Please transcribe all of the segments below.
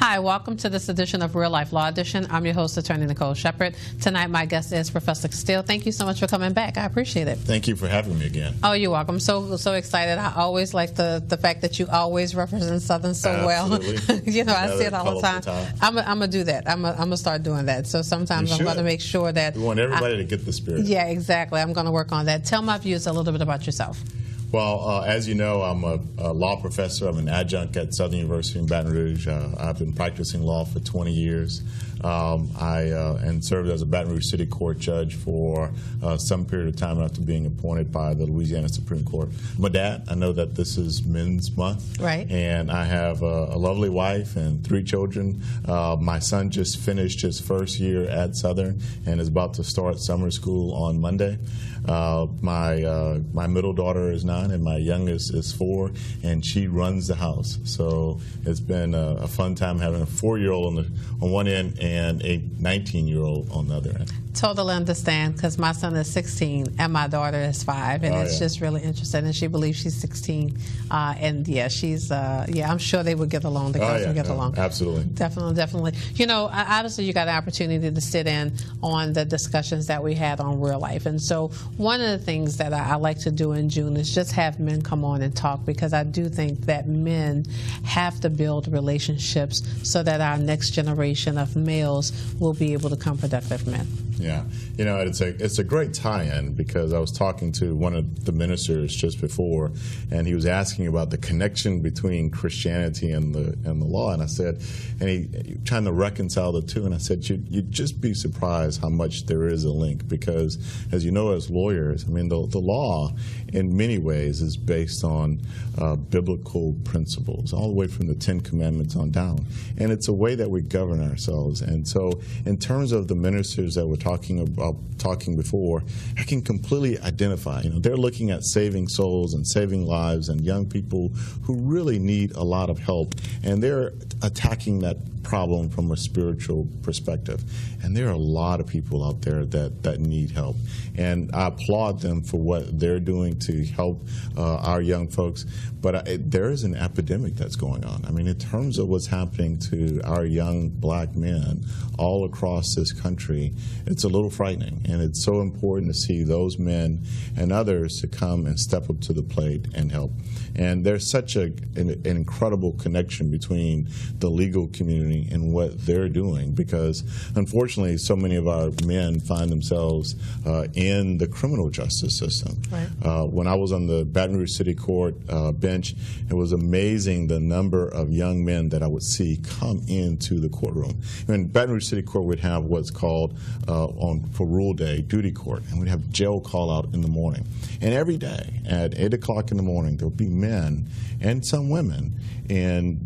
Hi, welcome to this edition of Real Life Law Edition. I'm your host, Attorney Nicole Shepard. Tonight, my guest is Professor Castille. Thank you so much for coming back. I appreciate it. Thank you for having me again. Oh, you're welcome. I'm so excited. I always like the fact that you always represent Southern so Absolutely. well. You know, I see it all the time. I'm going to do that. I'm going to start doing that. So sometimes I'm going to make sure that... We want everybody to get the spirit. Yeah, exactly. I'm going to work on that. Tell my viewers a little bit about yourself. Well, as you know, I'm a law professor. I'm an adjunct at Southern University in Baton Rouge. I've been practicing law for 20 years. And served as a Baton Rouge City Court judge for some period of time after being appointed by the Louisiana Supreme Court. I'm a dad. I know that this is Men's Month. Right. And I have a lovely wife and 3 children. My son just finished his first year at Southern and is about to start summer school on Monday. My middle daughter is 9 and my youngest is 4, and she runs the house. So it's been a fun time having a 4-year-old on one end and a 19-year-old on the other end. Totally understand, because my son is 16 and my daughter is 5, and it's just really interesting. And she believes she's 16, and she's I'm sure they would get along. The girls would get along. Absolutely, definitely. You know, obviously you got an opportunity to sit in on the discussions that we had on Real Life, and so one of the things that I like to do in June is just have men come on and talk, because I do think that men have to build relationships so that our next generation of males will be able to become productive men. Yeah, you know, it's a great tie-in, because I was talking to one of the ministers just before, and he was asking about the connection between Christianity and the law, and I said, and he trying to reconcile the two, and I said, you'd just be surprised how much there is a link, because as you know, as lawyers, I mean, the law in many ways is based on biblical principles, all the way from the 10 Commandments on down, and it's a way that we govern ourselves. And so in terms of the ministers that we're talking before, I can completely identify. You know, they're looking at saving souls and saving lives and young people who really need a lot of help, and they're attacking that problem from a spiritual perspective. And there are a lot of people out there that need help, and I applaud them for what they're doing to help our young folks. But there is an epidemic that's going on. I mean, in terms of what's happening to our young black men all across this country, it's a little frightening, and it's so important to see those men and others to come and step up to the plate and help. And there's such an incredible connection between the legal community and what they're doing, because unfortunately so many of our men find themselves in the criminal justice system. Right. When I was on the Baton Rouge City Court bench, it was amazing the number of young men that I would see come into the courtroom. In Baton Rouge City Court, we'd have what's called for Rule Day, duty court, and we'd have jail call out in the morning. And every day at 8 o'clock in the morning, there would be men and some women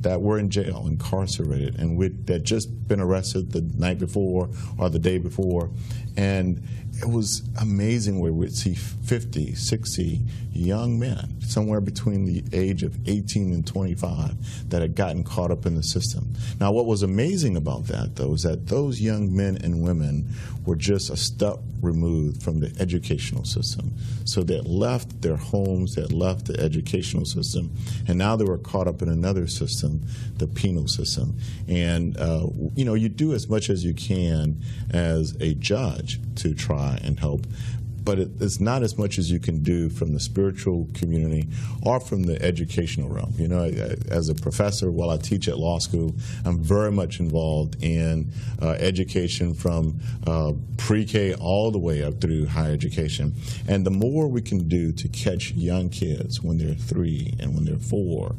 that were in jail, incarcerated, and that just been arrested the night before or the day before. And it was amazing where we'd see 50, 60 young men, somewhere between the age of 18 and 25, that had gotten caught up in the system. Now, what was amazing about that, though, is that those young men and women were just a step removed from the educational system. So they had left their homes, they had left the educational system, and now they were caught up in another system, the penal system. And, you know, you do as much as you can as a judge to try and help, but it's not as much as you can do from the spiritual community or from the educational realm. You know, as a professor, while I teach at law school, I'm very much involved in education from pre-K all the way up through higher education. And the more we can do to catch young kids when they're 3 and when they're 4,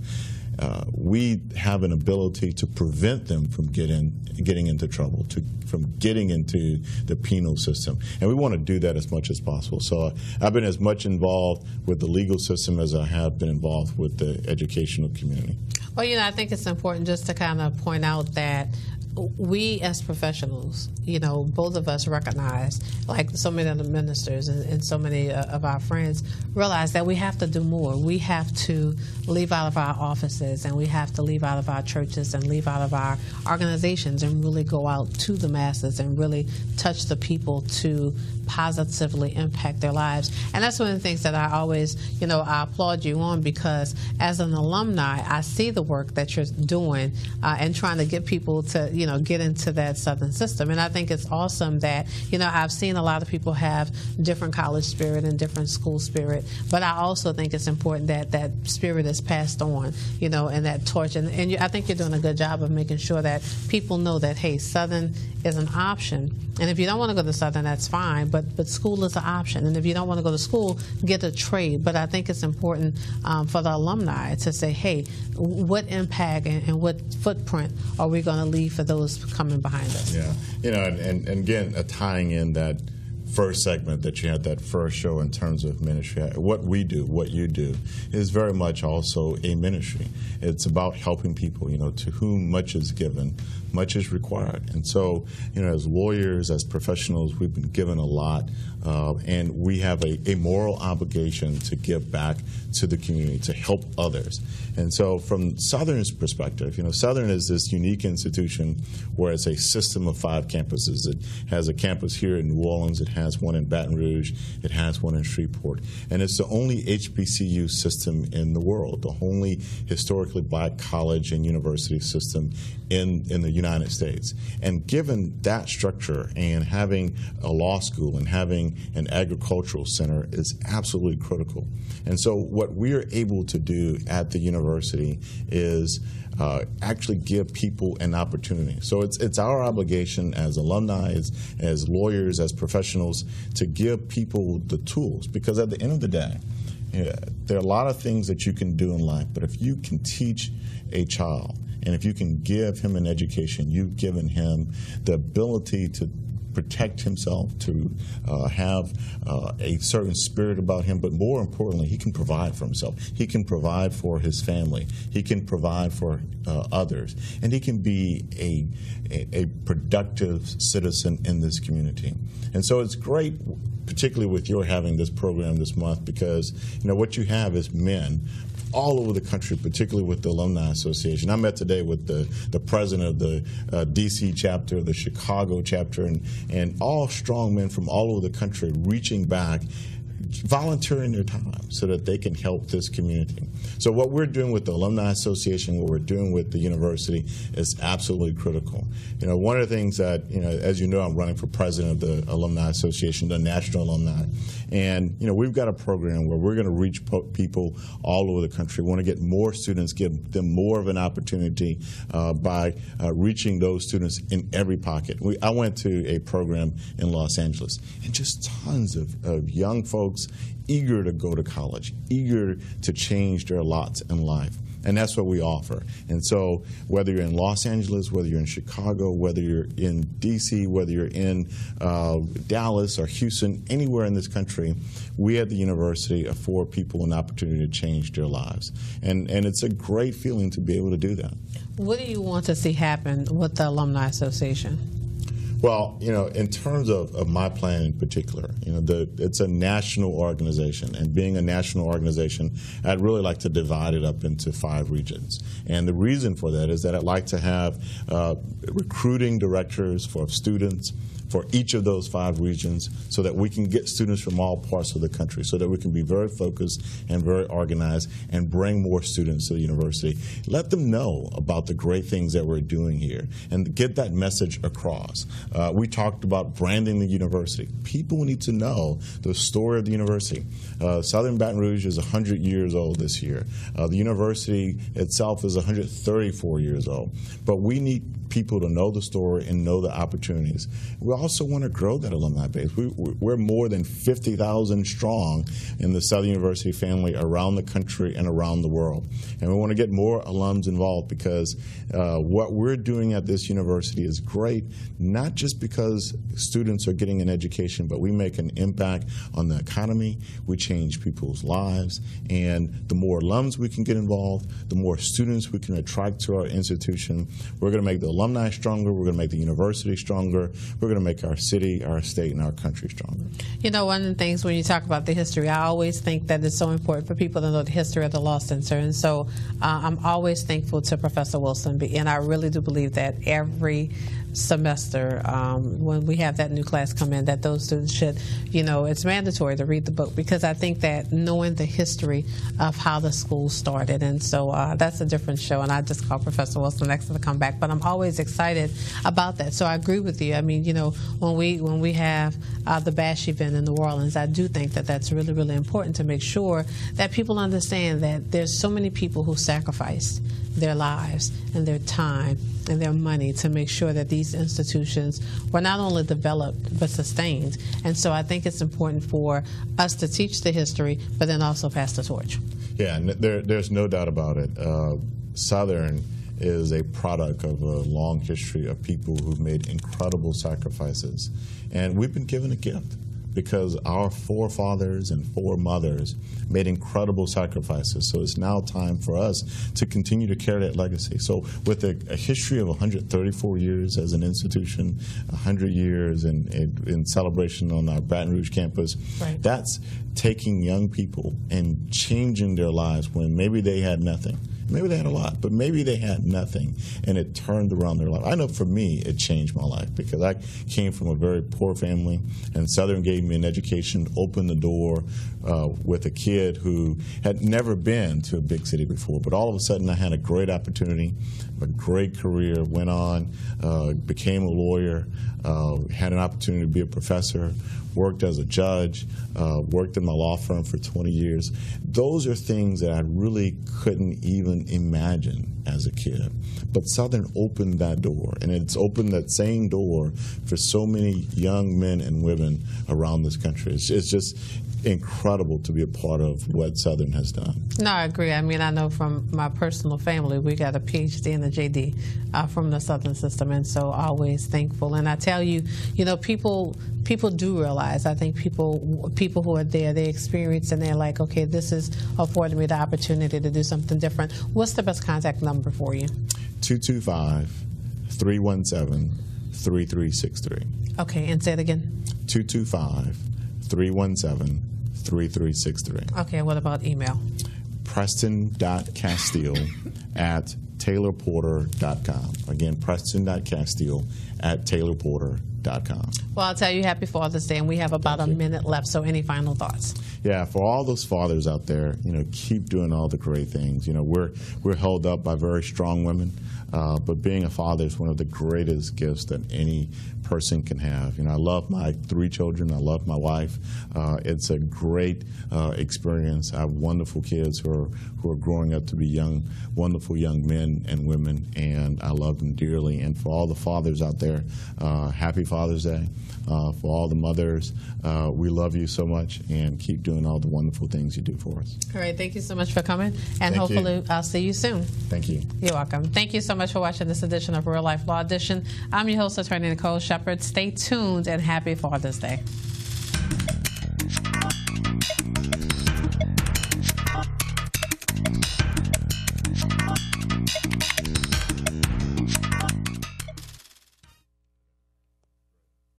we have an ability to prevent them from getting into trouble, from getting into the penal system. And we want to do that as much as possible. So I've been as much involved with the legal system as I have been involved with the educational community. Well, you know, I think it's important just to kind of point out that we as professionals, both of us recognize, like so many of the ministers and so many of our friends realize that we have to do more. We have to leave out of our offices, and we have to leave out of our churches and leave out of our organizations and really go out to the masses and really touch the people to positively impact their lives. And that's one of the things that I always, I applaud you on, because as an alumni, I see the work that you're doing and trying to get people to, get into that Southern system. And I think it's awesome that, I've seen a lot of people have different college spirit and different school spirit, but I also think it's important that that spirit is passed on, and that torch. And I think you're doing a good job of making sure that people know that, hey, Southern is an option. And if you don't want to go to Southern, that's fine, but school is an option. And if you don't want to go to school, get a trade. But I think it's important for the alumni to say, hey, what impact and what footprint are we going to leave for those coming behind us? Yeah, and again, tying in that first segment that you had, that first show in terms of ministry, what we do, what you do, is very much also a ministry. It's about helping people, to whom much is given, much is required. And so, as lawyers, as professionals, we've been given a lot, and we have a moral obligation to give back to the community, to help others. And so from Southern's perspective, Southern is this unique institution where it's a system of 5 campuses. It has a campus here in New Orleans, it has one in Baton Rouge, it has one in Shreveport. And it's the only HBCU system in the world, the only historically black college and university system in the United States. And given that structure, and having a law school and having an agricultural center is absolutely critical. And so what we're able to do at the university is actually give people an opportunity. So it's our obligation as alumni, as lawyers, as professionals, to give people the tools. Because at the end of the day, there are a lot of things that you can do in life, but if you can teach a child, and if you can give him an education, you've given him the ability to protect himself, to have a certain spirit about him, but more importantly, he can provide for himself. He can provide for his family. He can provide for others. And he can be a productive citizen in this community. And so it's great, particularly with your having this program this month, because what you have is men all over the country, particularly with the Alumni Association. I met today with the president of the D.C. chapter, the Chicago chapter, and all strong men from all over the country reaching back, volunteering their time so that they can help this community. So what we're doing with the Alumni Association, what we're doing with the university, is absolutely critical. One of the things that, as you know, I'm running for president of the Alumni Association, the National Alumni, and we've got a program where we're going to reach people all over the country. We want to get more students, give them more of an opportunity by reaching those students in every pocket. I went to a program in Los Angeles, and just tons of young folks eager to go to college, eager to change their lots in life. And that's what we offer. And so whether you're in Los Angeles, whether you're in Chicago, whether you're in D.C., whether you're in Dallas or Houston, anywhere in this country, we at the university afford people an opportunity to change their lives. And it's a great feeling to be able to do that. What do you want to see happen with the Alumni Association? Well, in terms of my plan in particular, it's a national organization, and being a national organization, I'd really like to divide it up into 5 regions. And the reason for that is that I'd like to have recruiting directors for students for each of those 5 regions, so that we can get students from all parts of the country, so that we can be very focused and very organized and bring more students to the university. Let them know about the great things that we're doing here and get that message across. We talked about branding the university. People need to know the story of the university. Southern Baton Rouge is 100 years old this year. The university itself is 134 years old. But we need people to know the story and know the opportunities. We also want to grow that alumni base. We're more than 50,000 strong in the Southern University family around the country and around the world. And we want to get more alums involved, because what we're doing at this university is great, not just because students are getting an education, but we make an impact on the economy. We change people's lives. And the more alums we can get involved, the more students we can attract to our institution. We're going to make the alumni stronger. We're going to make the university stronger. We're going to make our city, our state, and our country stronger. You know, one of the things when you talk about the history, I always think that it's so important for people to know the history of the Law Center. And so I'm always thankful to Professor Wilson, and I really do believe that every semester when we have that new class come in, that those students should, you know, it's mandatory to read the book, because I think that knowing the history of how the school started, and so that's a different show, and I just call Professor Wilson next to come back, but I'm always excited about that. So I agree with you. I mean, you know, when we have the BASH event in New Orleans, I do think that that's really, really important to make sure that people understand that there's so many people who sacrificed their lives and their time and their money to make sure that these institutions were not only developed but sustained. And so I think it's important for us to teach the history, but then also pass the torch. Yeah, and there's no doubt about it. Southern is a product of a long history of people who've made incredible sacrifices. And we've been given a gift, because our forefathers and foremothers made incredible sacrifices. So it's now time for us to continue to carry that legacy. So with a history of 134 years as an institution, 100 years in celebration on our Baton Rouge campus, right, that's taking young people and changing their lives when maybe they had nothing. Maybe they had a lot, but maybe they had nothing, and it turned around their life. I know for me, it changed my life, because I came from a very poor family, and Southern gave me an education, opened the door with a kid who had never been to a big city before. But all of a sudden, I had a great opportunity, a great career, went on, became a lawyer, had an opportunity to be a professor, worked as a judge, worked in my law firm for 20 years. Those are things that I really couldn't even imagine as a kid. But Southern opened that door, and it's opened that same door for so many young men and women around this country. It's just incredible to be a part of what Southern has done. No, I agree. I mean, I know from my personal family, we got a PhD and a JD from the Southern system, and so always thankful. And I tell you, you know, people do realize, I think people who are there, they experience and they're like, okay, this is affording me the opportunity to do something different. What's the best contact number for you? 225-317-3363. Okay, and say it again. 225-317-3363. Okay, what about email? Preston.Castille@TaylorPorter.com. Again, Preston.Castille@TaylorPorter.com. Well, I'll tell you, happy Father's Day, and we have about a minute left, so any final thoughts? Yeah, for all those fathers out there, you know, keep doing all the great things. You know, we're held up by very strong women, but being a father is one of the greatest gifts that any person can have. You know, I love my 3 children. I love my wife. It's a great experience. I have wonderful kids who are growing up to be wonderful young men and women, and I love them dearly. And for all the fathers out there, happy Father's Day. For all the mothers, we love you so much, and keep doing all the wonderful things you do for us. All right, thank you so much for coming, and hopefully I'll see you soon. Thank you. You're welcome. Thank you so much for watching this edition of Real Life Law Edition. I'm your host, Attorney Nicole Shepard. Stay tuned, and happy Father's Day.